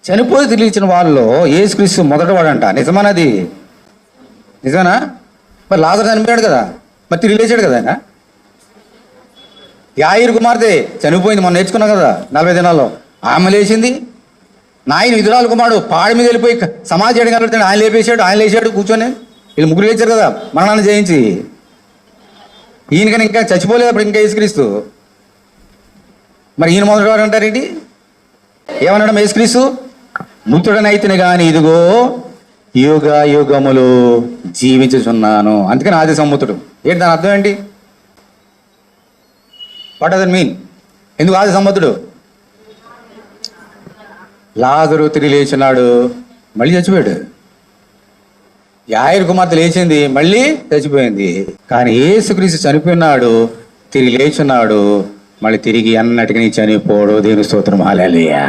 చనిపోయి తిరిగి ఇచ్చిన వాళ్ళలో యేసుక్రీస్తు మొదటివాడంట. నిజమన్నది నిజమేనా? మరి లాజరు చనిపోయాడు కదా, మరి తిరిగి లేచాడు కదా ఆయన. యాయిరు కుమార్తె చనిపోయింది, మనం నేర్చుకున్నాం కదా 40 దినాల్లో. ఆమె లేచింది. నాయన విధురాలు కుమారుడు పాడి మీద వెళ్ళిపోయి సమాధి చేయడం కలుగుతాడు, ఆయన లేపేశాడు, ఆయన లేచాడు కూర్చొని. వీళ్ళు ముగ్గురు లేచారు కదా మరణాన్ని జయించి. ఈయనకని ఇంకా చచ్చిపోలేదు అప్పుడు ఇంకా యేసుక్రీస్తు. మరి ఈయన మొదటివాడు అంటారేంటి? ఏమన్నాడు యేసుక్రీస్తు? మృతుడనైతిని కానీ ఇదిగో యుగ యుగములు జీవించుచున్నాను. అందుకని ఆది సంబుతుడు. ఏంటి దాని అర్థం ఏంటి? What does that mean? ఎందుకు ఆది సంబతుడు? లాజరు తిరిగి లేచినాడు, మళ్ళీ చచ్చిపోయాడు. యాయిరు కుమార్తె లేచింది, మళ్ళీ చచ్చిపోయింది. కానీ యేసుక్రీస్తు చనిపోయినాడు, తిరిగి లేచున్నాడు, మళ్ళీ తిరిగి అన్నటికీ చనిపోడు. దేవుని స్తోత్రం, హల్లెలూయా.